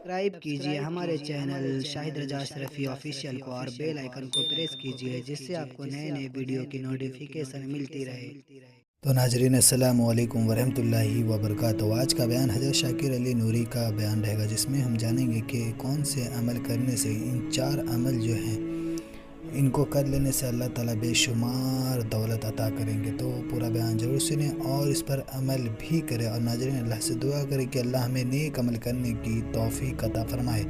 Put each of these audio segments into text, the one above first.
Subscribe कीजिए हमारे channel Shahid रजा Ashrafi official को और बेल आइकन को प्रेस कीजिए जिससे आपको नए नए वीडियो की नोटिफिकेशन मिलती रहे। तो नाजरीन अस्सलाम वालेकुम वरहमतुल्लाहि वबरकातुहू। आज का बयान हज़रत शाकिर अली नूरी का बयान रहेगा जिसमें हम जानेंगे कि कौन से अमल करने से इन 4 अमल जो हैं इनको कर लेने से अल्लाह ताला बेशुमार दौलत अता करेंगे। तो पूरा बयान ज़रूर सुने और इस पर अमल भी करें। और नाज़रीन अल्लाह से दुआ करें कि अल्लाह हमें नेक अमल करने की तौफीक अता फरमाए।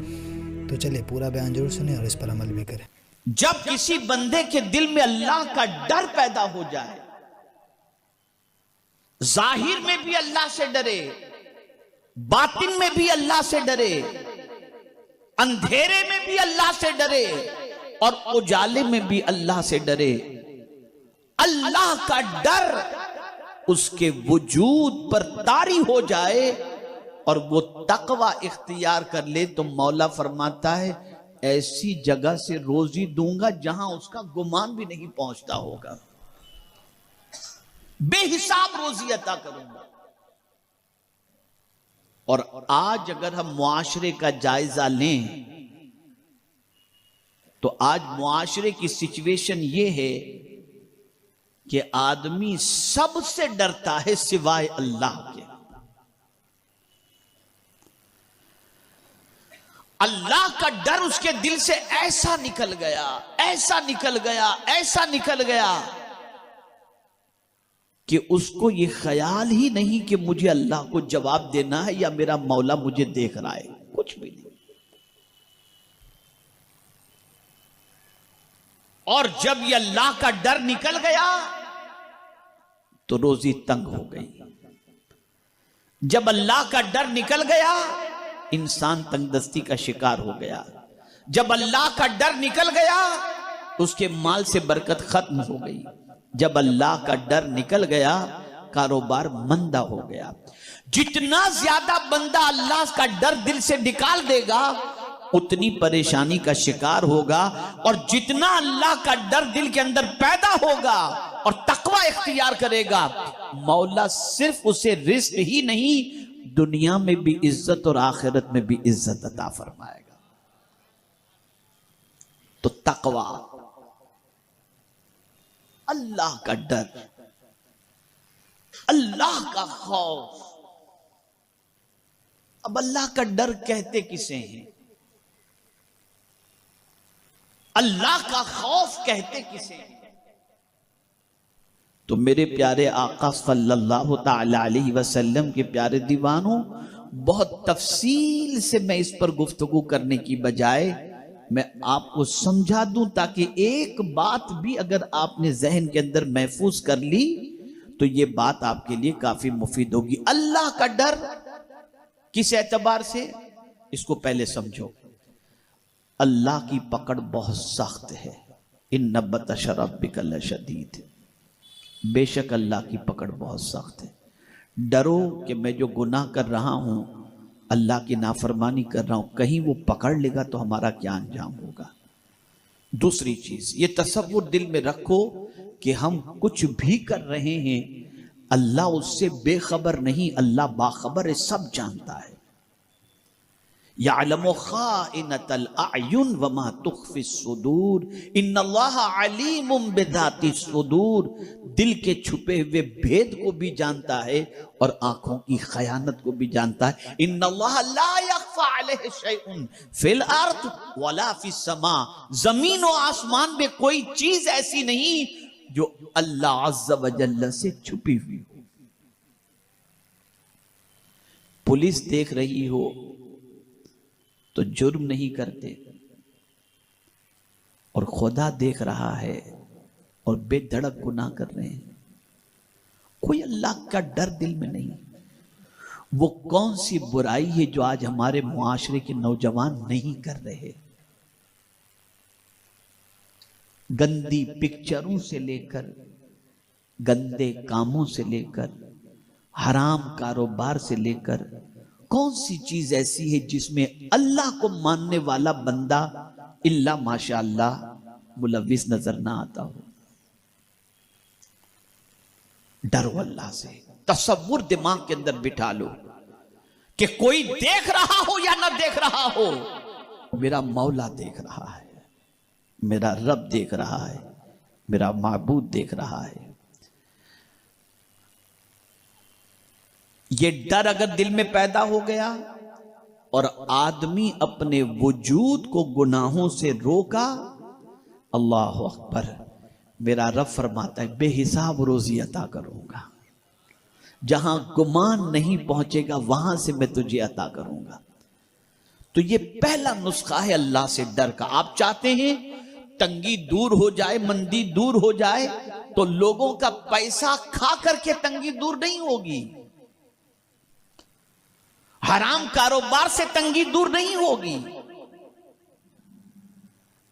तो चलिए पूरा बयान ज़रूर सुने और इस पर अमल भी करें। जब किसी बंदे के दिल में अल्लाह का डर पैदा हो जाए, जाहिर में भी अल्लाह से डरे, बातिन में भी अल्लाह से डरे, अंधेरे में भी अल्लाह से डरे और उजाले में भी अल्लाह से डरे, अल्लाह का डर उसके वजूद पर तारी हो जाए और वो तकवा इख्तियार कर ले, तो मौला फरमाता है ऐसी जगह से रोजी दूंगा जहां उसका गुमान भी नहीं पहुंचता होगा, बेहिसाब रोजी अता करूंगा। और आज अगर हम मुआशरे का जायजा लें तो आज मुआशरे की सिचुएशन ये है कि आदमी सबसे डरता है सिवाय अल्लाह के। अल्लाह का डर उसके दिल से ऐसा निकल गया, ऐसा निकल गया, ऐसा निकल गया कि उसको ये ख्याल ही नहीं कि मुझे अल्लाह को जवाब देना है या मेरा मौला मुझे देख रहा है, कुछ भी नहीं। और जब ये अल्लाह का डर निकल गया तो रोजी तंग हो गई। जब अल्लाह का डर निकल गया इंसान तंगदस्ती का शिकार हो गया। जब अल्लाह का डर निकल गया उसके माल से बरकत खत्म हो गई। जब अल्लाह का डर निकल गया कारोबार मंदा हो गया। जितना ज्यादा बंदा अल्लाह का डर दिल से निकाल देगा उतनी परेशानी का शिकार होगा। और जितना अल्लाह का डर दिल के अंदर पैदा होगा और तकवा इख्तियार करेगा, मौला सिर्फ उसे रिस्क ही नहीं दुनिया में भी इज्जत और आखिरत में भी इज्जत अता फरमाएगा। तो तकवा, अल्लाह का डर, अल्लाह का खौफ। अब अल्लाह का डर कहते किसे हैं, अल्लाह का खौफ कहते किसे हैं? तो मेरे प्यारे आका सल्लल्लाहु ताला अलैहि वसल्लम के प्यारे दीवानों, बहुत तफसील से मैं इस पर गुफ्तगू करने की बजाय मैं आपको समझा दूं ताकि एक बात भी अगर आपने जहन के अंदर महफूज कर ली तो ये बात आपके लिए काफी मुफीद होगी। अल्लाह का डर किस एतबार से, इसको पहले समझो। अल्लाह की पकड़ बहुत सख्त है। इन्ना बतश रब्बिका लशदीद, बेशक अल्लाह की पकड़ बहुत सख्त है। डरो कि मैं जो गुनाह कर रहा हूं, अल्लाह की नाफरमानी कर रहा हूं, कहीं वो पकड़ लेगा तो हमारा क्या अंजाम होगा। दूसरी चीज, ये तसव्वुर दिल में रखो कि हम कुछ भी कर रहे हैं अल्लाह उससे बेखबर नहीं, अल्लाह बाखबर है, सब जानता है। यअलमु खाइनतल अयुन वमा तुख्फिस सुदूर इन्नल्लाह अलीमुम बिज़ातिस सुदूर। दिल के छुपे हुए भेद को भी जानता है और आंखों की खयानत को भी जानता है। इन्नल्लाह ला यख्फा अलैहि शैउन फिल अर्द वला फिस समा। जमीन और आसमान में कोई चीज ऐसी नहीं जो अल्लाह अज़्ज़ा व जल्ल से छुपी हुई हो। पुलिस देख रही हो तो जुर्म नहीं करते, और खुदा देख रहा है और बेधड़क गुनाह कर रहे हैं। कोई अल्लाह का डर दिल में नहीं। वो कौन सी बुराई है जो आज हमारे मुआशरे के नौजवान नहीं कर रहे। गंदी पिक्चरों से लेकर, गंदे कामों से लेकर, हराम कारोबार से लेकर, कौन सी चीज ऐसी है जिसमें अल्लाह को मानने वाला बंदा इल्ला माशाअल्लाह मुलव्विस नजर ना आता हो। डरो अल्लाह से, तसव्वुर दिमाग के अंदर बिठा लो कि कोई देख रहा हो या ना देख रहा हो, मेरा मौला देख रहा है, मेरा रब देख रहा है, मेरा माबूद देख रहा है। ये डर अगर दिल में पैदा हो गया और आदमी अपने वजूद को गुनाहों से रोका, अल्लाह अकबर, मेरा रब फरमाता है बेहिसाब रोजी अता करूंगा, जहां गुमान नहीं पहुंचेगा वहां से मैं तुझे अता करूंगा। तो ये पहला नुस्खा है अल्लाह से डर का। आप चाहते हैं तंगी दूर हो जाए, मंदी दूर हो जाए, तो लोगों का पैसा खा करके तंगी दूर नहीं होगी, हराम कारोबार से तंगी दूर नहीं होगी,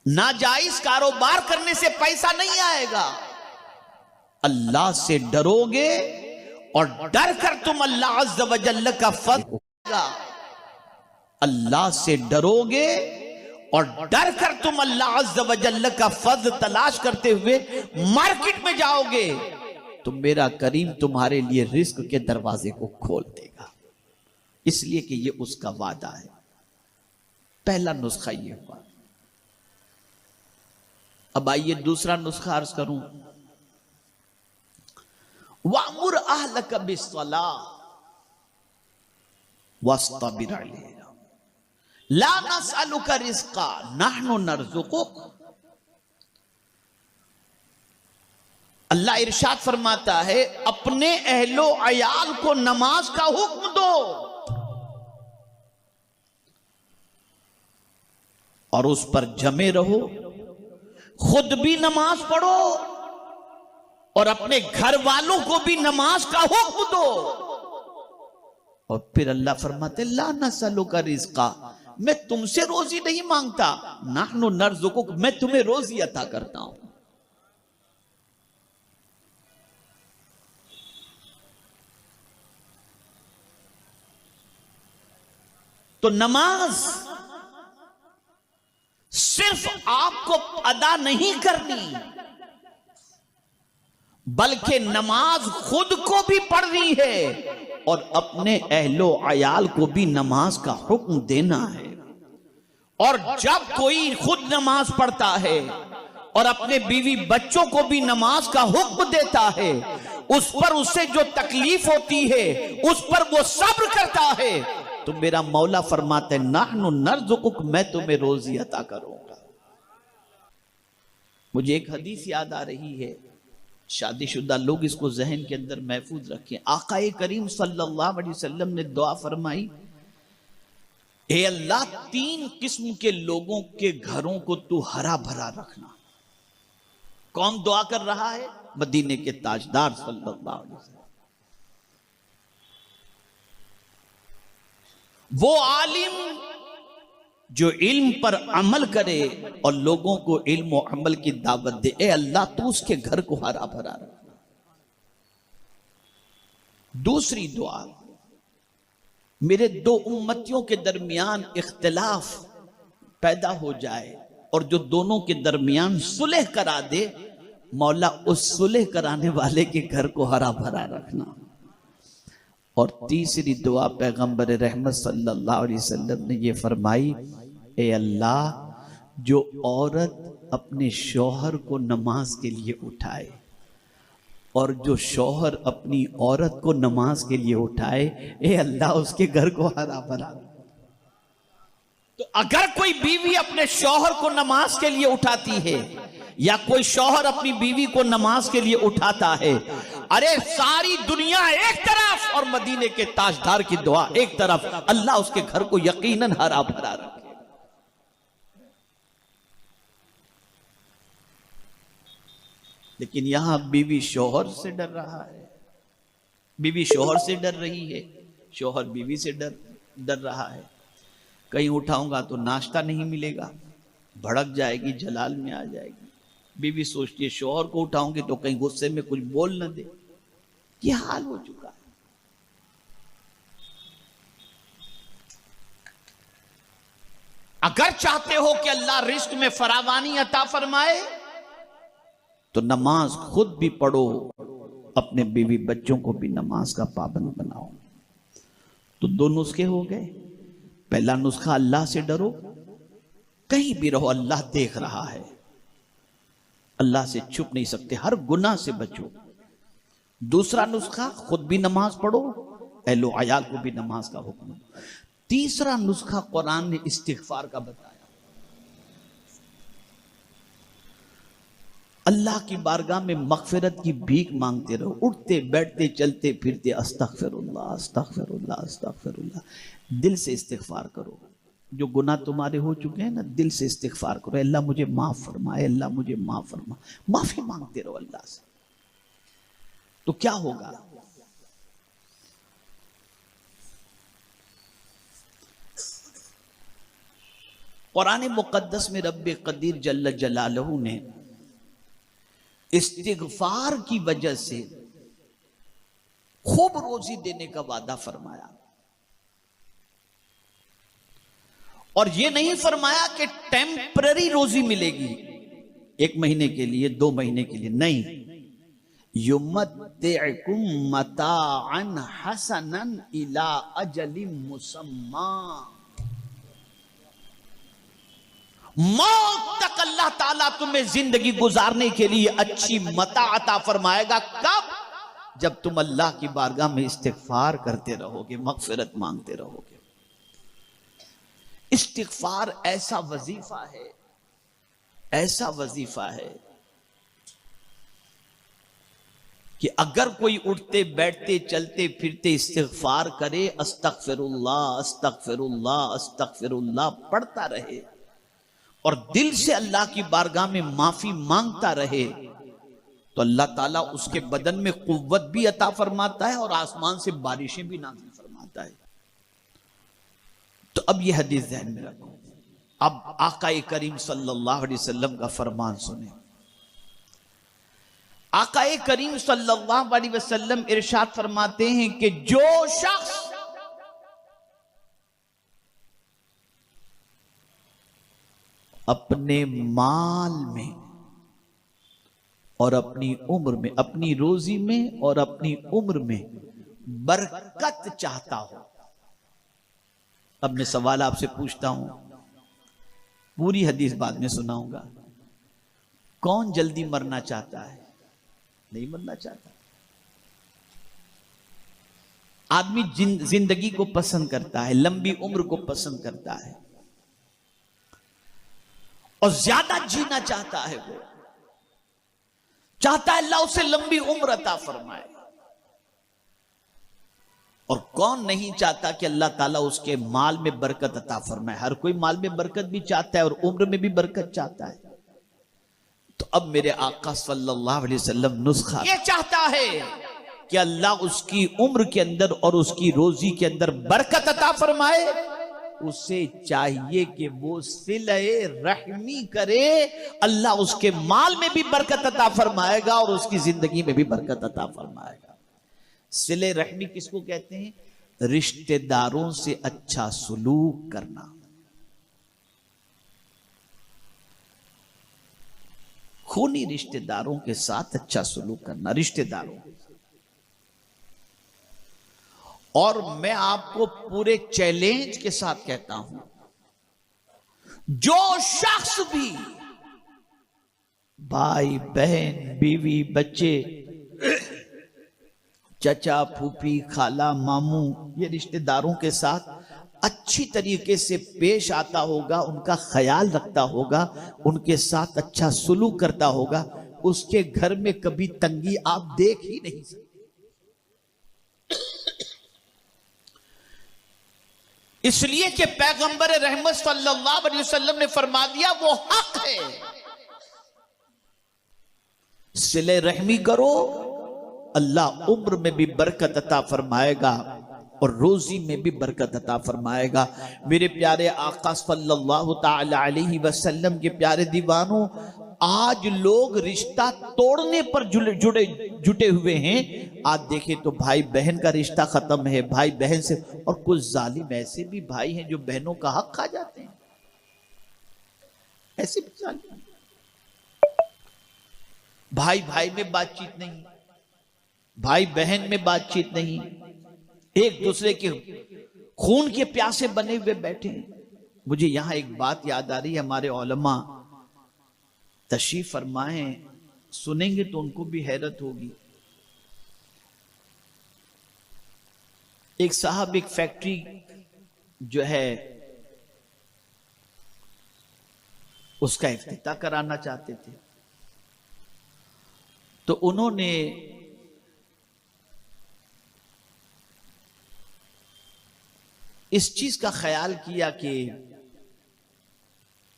नाजायज कारोबार करने से पैसा नहीं आएगा। अल्लाह से डरोगे और डर कर तुम अल्लाह अज़्ज़ व जल्ल का फज़ल, अल्लाह से डरोगे और डर कर तुम अल्लाह अज़्ज़ व जल्ल का फज़ल तलाश करते हुए मार्केट में जाओगे, तो मेरा करीम तुम्हारे लिए रिस्क के दरवाजे को खोल देगा, इसलिए कि ये उसका वादा है। पहला नुस्खा ये हुआ। अब आइए दूसरा नुस्खा अर्ज करूं। वामुर अहलक बिस्सलाह वस्तबिर अलैहा ला नसअलुका रिज़्क़ा नहनु नरज़ुकुक। अल्लाह इरशाद फरमाता है अपने अहलो अयाल को नमाज का हुक्म दो और उस पर जमे रहो, खुद भी नमाज पढ़ो और अपने घर वालों को भी नमाज का हुक्म दो। और फिर अल्लाह फरमाते ला नसअलुका रिज़्क़ा, मैं तुमसे रोजी नहीं मांगता, नहनु नरज़ुकुक, मैं तुम्हें रोजी अता करता हूं। तो नमाज सिर्फ आपको अदा नहीं करनी, बल्कि नमाज खुद को भी पढ़नी है और अपने अहलो अयाल को भी नमाज का हुक्म देना है। और जब कोई खुद नमाज पढ़ता है और अपने बीवी बच्चों को भी नमाज का हुक्म देता है, उस पर उससे जो तकलीफ होती है उस पर वो सब्र करता है, तो मेरा मौला फरमाते नहनु नरज़ुकुक, मैं तुम्हें रोजी अता करूंगा। मुझे एक हदीस याद आ रही है, शादीशुदा लोग इसको जहन के अंदर महफूज रखें। आकाए करीम सल्लल्लाहु अलैहि वसल्लम ने दुआ फरमाई, ए अल्लाह 3 किस्म के लोगों के घरों को तू हरा भरा रखना। कौन दुआ कर रहा है? मदीने के ताजदार सल्लल्लाहु अलैहि वसल्लम। वो आलिम जो इल्म पर अमल करे और लोगों को इल्म और अमल की दावत दे, ए अल्लाह तू उसके घर को हरा भरा रखना। दूसरी दुआ, मेरे 2 उम्मतियों के दरमियान इख्तिलाफ पैदा हो जाए और जो दोनों के दरमियान सुलह करा दे, मौला उस सुलह कराने वाले के घर को हरा भरा रखना। और तीसरी दुआ पैगंबर रहमत सल्लल्लाहु अलैहि वसल्लम ने ये फरमाई, ए अल्लाह जो औरत अपने शौहर को नमाज के लिए उठाए और जो शौहर अपनी औरत को नमाज के लिए उठाए, ए अल्लाह उसके घर को हरा भरा। तो अगर कोई बीवी अपने शौहर को नमाज के लिए उठाती है या कोई शौहर अपनी बीवी को नमाज के लिए उठाता है, अरे सारी दुनिया एक तरफ और मदीने के ताजदार की दुआ एक तरफ, अल्लाह उसके घर को यकीनन हरा भरा रखे। लेकिन यहां बीवी शौहर से डर रहा है, बीवी शौहर से डर रही है, शौहर बीवी से डर रहा है। कहीं उठाऊंगा तो नाश्ता नहीं मिलेगा, भड़क जाएगी, जलाल में आ जाएगी। बीवी सोचती है शौहर को उठाऊंगी तो कहीं गुस्से में कुछ बोल न दे। ये हाल हो चुका है। अगर चाहते हो कि अल्लाह रिस्क में फरावानी अता फरमाए, तो नमाज खुद भी पढ़ो, अपने बीवी बच्चों को भी नमाज का पाबंद बनाओ। तो दो नुस्खे हो गए। पहला नुस्खा, अल्लाह से डरो, कहीं भी रहो अल्लाह देख रहा है, अल्लाह से छुप नहीं सकते, हर गुनाह से बचो। दूसरा नुस्खा, खुद भी नमाज पढ़ो, अहलो अयाल को भी नमाज का हुक्म दो। तीसरा नुस्खा कुरान ने इस्तिगफार का बताया। अल्लाह की बारगाह में मगफिरत की भीख मांगते रहो, उठते बैठते चलते फिरते अस्तगफिरुल्लाह अस्तगफिरुल्लाह अस्तगफिरुल्लाह। दिल से इस्तिगफार करो, जो गुनाह तुम्हारे हो चुके हैं ना, दिल से इस्तिगफार करो, अल्लाह मुझे माफ फरमाए, अल्लाह मुझे माफ फरमा, माफी मांगते रहो अल्लाह से। तो क्या होगा? कुरान मुकद्दस में रब्बे कदीर जल्ल जलालहू ने इस्तिगफार की वजह से खूब रोजी देने का वादा फरमाया। और यह नहीं फरमाया कि टेम्पररी रोजी मिलेगी, 1 महीने के लिए, 2 महीने के लिए, नहीं। युमत्तिउकुम मताअन हसनन इला अजलिम मुसम्मा। मौत तक अल्लाह ताला तुम्हें जिंदगी गुजारने के लिए अच्छी मता अता फरमाएगा। कब? जब तुम अल्लाह की बारगाह में इस्तिगफार करते रहोगे, मगफिरत मांगते रहोगे। इस्तिगफार ऐसा वजीफा है, ऐसा वजीफा है कि अगर कोई उठते बैठते चलते फिरते इस्तिगफार करे, अस्तगफिरुल्लाह अस्तगफिरुल्लाह अस्तगफिरुल्लाह पढ़ता रहे और दिल से अल्लाह की बारगाह में माफी मांगता रहे, तो अल्लाह ताला उसके बदन में कुव्वत भी अता फरमाता है और आसमान से बारिशें भी नाज़िल फरमाता है। तो अब ये हदीस ध्यान में रखो। अब आकाए करीम सल्लल्लाहु अलैहि वसल्लम का फरमान सुने। आकाए करीम सल्लल्लाहु अलैहि वसल्लम इरशाद फरमाते हैं कि जो शख्स अपने माल में और अपनी उम्र में, अपनी रोजी में और अपनी उम्र में बरकत चाहता हो। अब मैं सवाल आपसे पूछता हूं, पूरी हदीस बाद में सुनाऊंगा। कौन जल्दी मरना चाहता है? नहीं मरना चाहता। आदमी जिंदगी को पसंद करता है, लंबी उम्र को पसंद करता है और ज्यादा जीना चाहता है। वो चाहता है अल्लाह उसे लंबी उम्र अता फरमाए। और कौन नहीं चाहता कि अल्लाह ताला उसके माल में बरकत अता फरमाए? हर कोई माल में बरकत भी चाहता है और उम्र में भी बरकत चाहता है। तो अब मेरे आका सल्लल्लाहु अलैहि वसल्लम नुस्खा ये चाहता है कि अल्लाह उसकी उम्र के अंदर और उसकी रोजी के अंदर बरकत अता फरमाए। उसे चाहिए कि वो सिले रहमी करे, अल्लाह उसके माल में भी बरकत अता फरमाएगा और उसकी जिंदगी में भी बरकत अता फरमाएगा। सिले रहमी किसको कहते हैं? रिश्तेदारों से अच्छा सुलूक करना। खूनी रिश्तेदारों के साथ अच्छा सुलूक करना, रिश्तेदारों। और मैं आपको पूरे चैलेंज के साथ कहता हूं, जो शख्स भी भाई बहन बीवी बच्चे चचा फूफी खाला मामू ये रिश्तेदारों के साथ अच्छी तरीके से पेश आता होगा, उनका ख्याल रखता होगा, उनके साथ अच्छा सुलूक करता होगा, उसके घर में कभी तंगी आप देख ही नहीं सकते। इसलिए कि पैगंबर रहमत सल्लल्लाहु अलैहि वसल्लम ने फरमा दिया, वो हक है। सिले रहमी करो, अल्लाह उम्र में भी बरकत अता फरमाएगा और रोजी में भी बरकत अता फरमाएगा। मेरे प्यारे आका सल्लल्लाहु ताला अलैहि वसल्लम के प्यारे दीवानों, आज लोग रिश्ता तोड़ने पर जुटे हुए हैं। आज देखें तो भाई बहन का रिश्ता खत्म है, भाई बहन से, और कुछ जालिम ऐसे भी भाई हैं जो बहनों का हक खा जाते हैं। ऐसे भी जालिम, भाई भाई में बातचीत नहीं, भाई बहन में बातचीत नहीं, एक दूसरे के खून के प्यासे बने हुए बैठे हैं। मुझे यहां एक बात याद आ रही है, हमारे उलमा तशरीफ फरमाए, सुनेंगे तो उनको भी हैरत होगी। एक साहब एक फैक्ट्री जो है उसका इफ्तिताह कराना चाहते थे, तो उन्होंने इस चीज का ख्याल किया कि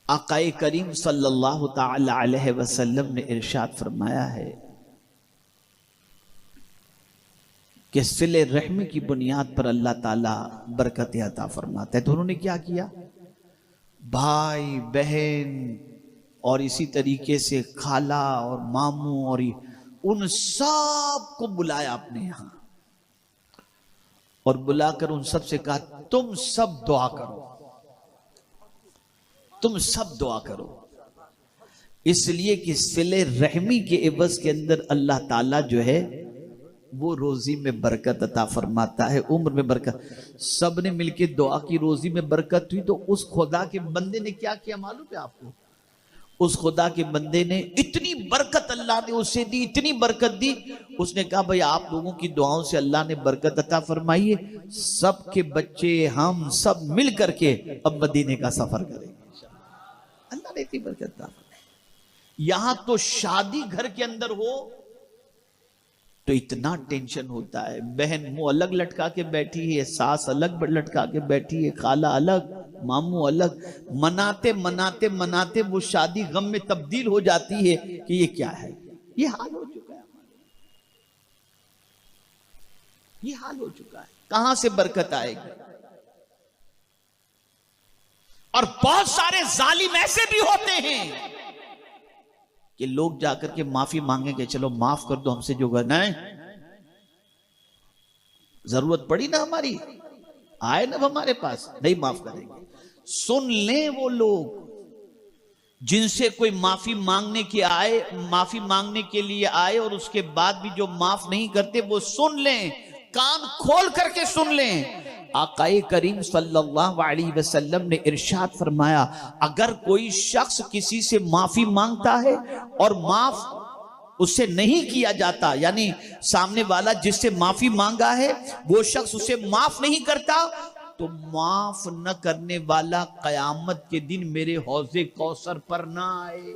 आकाए करीम सल्लल्लाहु ताला अलैहि वसल्लम ने इरशाद फरमाया है कि सिले रहम की बुनियाद पर अल्लाह ताला बरकत अता फरमाता है। तो उन्होंने क्या किया, भाई बहन और इसी तरीके से खाला और मामू और उन सब को बुलाया अपने यहां और बुलाकर उन सब से कहा, तुम सब दुआ करो, तुम सब दुआ करो। इसलिए कि सिले रहमी के एवज के अंदर अल्लाह ताला जो है वो रोजी में बरकत अता फरमाता है, उम्र में बरकत। सब ने मिलके दुआ की, रोजी में बरकत हुई। तो उस खुदा के बंदे ने क्या किया मालूम है आपको? उस खुदा के बंदे ने इतनी बरकत अल्लाह ने उसे दी, इतनी बरकत दी, उसने कहा भाई आप लोगों की दुआओं से अल्लाह ने बरकत अता फरमाई है, सबके बच्चे हम सब मिल करके अब मदीने का सफर करेंगे। अल्लाह ने इतनी बरकत अता फरमाई। यहां तो शादी घर के अंदर हो तो इतना टेंशन होता है, बहन मुंह अलग लटका के बैठी है, सास अलग लटका के बैठी है, खाला अलग, मामू अलग, मनाते मनाते मनाते वो शादी गम में तब्दील हो जाती है कि ये क्या है। ये हाल हो चुका है हमारा, ये हाल हो चुका है। कहां से बरकत आएगी? और बहुत सारे जालिम ऐसे भी होते हैं कि लोग जाकर के माफी मांगेंगे, चलो माफ कर दो हमसे जो करना है, जरूरत पड़ी ना हमारी, आए ना हमारे पास, नहीं माफ करेंगे। सुन लें वो लोग जिनसे कोई माफी मांगने के लिए आए और उसके बाद भी जो माफ नहीं करते, वो सुन लें, कान खोल करके सुन लें। आकाए करीम सल्लल्लाहु अलैहि वसल्लम ने इरशाद फरमाया, अगर कोई शख्स किसी से माफी मांगता है और माफ उससे नहीं किया जाता, यानी सामने वाला जिससे माफी मांगा है वो शख्स उसे माफ नहीं करता, तो माफ न करने वाला कयामत के दिन मेरे हौजे कौसर पर ना आए।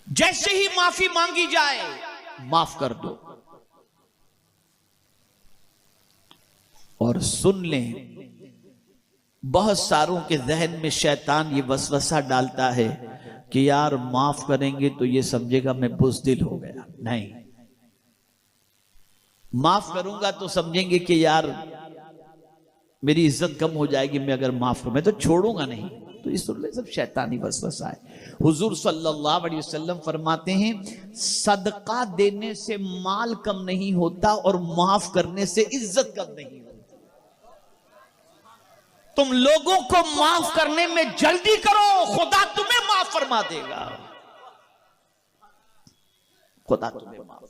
जैसे ही माफी मांगी जाए, माफ कर दो। और सुन लें, बहुत सारों के जहन में शैतान ये वसवसा डालता है कि यार माफ करेंगे तो ये समझेगा मैं बुज़दिल हो गया। नहीं, माफ करूंगा तो समझेंगे कि यार मेरी इज्जत कम हो जाएगी, मैं अगर माफ करूं मैं तो छोड़ूंगा नहीं। तो इस सब शैतानी वसवसा है। हुजूर सल्लल्लाहु अलैहि वसल्लम फरमाते हैं, सदका देने से माल कम नहीं होता और माफ करने से इज्जत कम नहीं होती। तुम लोगों को माफ करने में जल्दी करो, खुदा तुम्हें माफ फरमा देगा, खुदा तुम्हें माफ।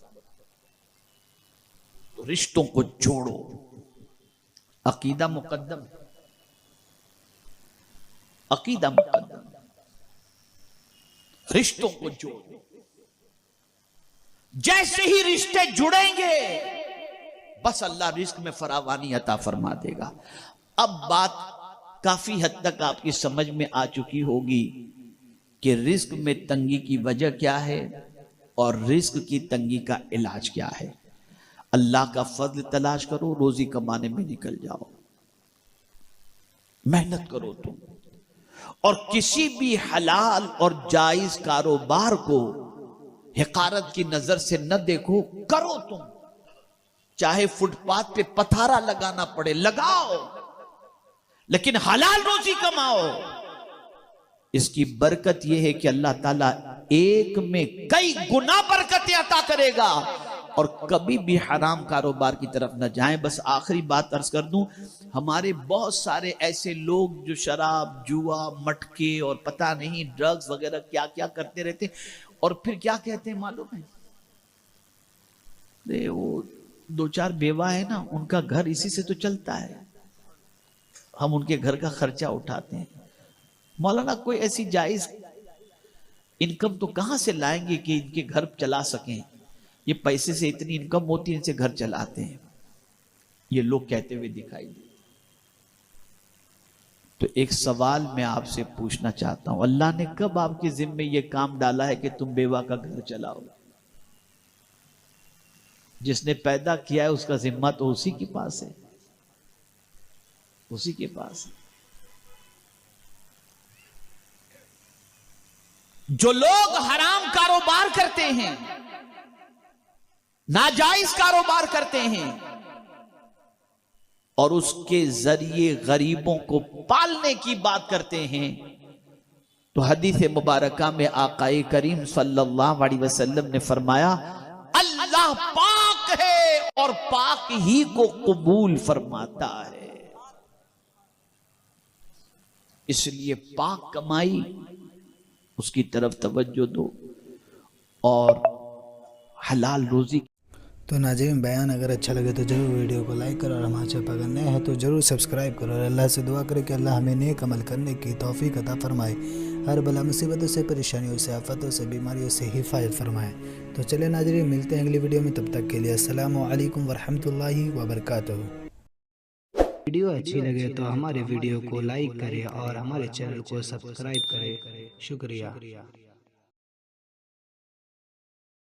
तो रिश्तों को जोड़ो, अकीदा मुकद्दम, अकीदा मुकद्दम, रिश्तों को जोड़ो। जैसे ही रिश्ते जुड़ेंगे बस अल्लाह रिस्क में फरावानी अता फरमा देगा। अब बात काफी हद तक आपकी समझ में आ चुकी होगी कि रिस्क में तंगी की वजह क्या है और रिस्क की तंगी का इलाज क्या है। अल्लाह का फजल तलाश करो, रोजी कमाने में निकल जाओ, मेहनत करो तुम, और किसी भी हलाल और जायज कारोबार को हिकारत की नजर से न देखो, करो तुम। चाहे फुटपाथ पे पथारा लगाना पड़े लगाओ, लेकिन हलाल रोजी कमाओ। इसकी बरकत यह है कि अल्लाह ताला एक में कई गुना बरकतें अता करेगा, और कभी भी हराम कारोबार की तरफ न जाएं। बस आखिरी बात अर्ज कर दूं, हमारे बहुत सारे ऐसे लोग जो शराब, जुआ, मटके और पता नहीं ड्रग्स वगैरह क्या क्या करते रहते, और फिर क्या कहते हैं मालूम है? वो 2-4 बेवा है ना, उनका घर इसी से तो चलता है, हम उनके घर का खर्चा उठाते हैं। मौलाना कोई ऐसी जायज इनकम तो कहां से लाएंगे कि इनके घर चला सकें, ये पैसे से इतनी इनकम होती है, इनसे घर चलाते हैं, ये लोग कहते हुए दिखाई दे। तो एक सवाल मैं आपसे पूछना चाहता हूं, अल्लाह ने कब आपके जिम्मे ये काम डाला है कि तुम बेवा का घर चलाओ? जिसने पैदा किया है उसका जिम्मा तो उसी के पास है, उसी के पास है। जो लोग हराम कारोबार करते हैं, नाजायज कारोबार करते हैं और उसके जरिए गरीबों को पालने की बात करते हैं, तो हदीस मुबारका में आकाए करीम सल्लल्लाहु अलैहि वसल्लम ने फरमाया, अल्लाह पाक है और पाक ही को कबूल फरमाता है। इसलिए पाक कमाई उसकी तरफ तवज्जो दो और हलाल रोजी। तो नाज़रीन, बयान अगर अच्छा लगे तो ज़रूर वीडियो को लाइक करो और हमारे चैनल पर अगर नए हैं तो ज़रूर सब्सक्राइब करो और अल्लाह से दुआ करें कि अल्लाह हमें नेक अमल करने की तौफीक अता फरमाए, हर बला मुसीबतों से, परेशानियों से, आफतों से, बीमारियों से हिफाजत फरमाए। तो चलिए नाज़रीन, मिलते हैं अगली वीडियो में, तब तक के लिए अस्सलामु अलैकुम वरहमतुल्लाहि वबरकातुहू। वीडियो अच्छी लगे तो हमारे वीडियो को लाइक करें और हमारे चैनल को सब्सक्राइब करें। शुक्रिया।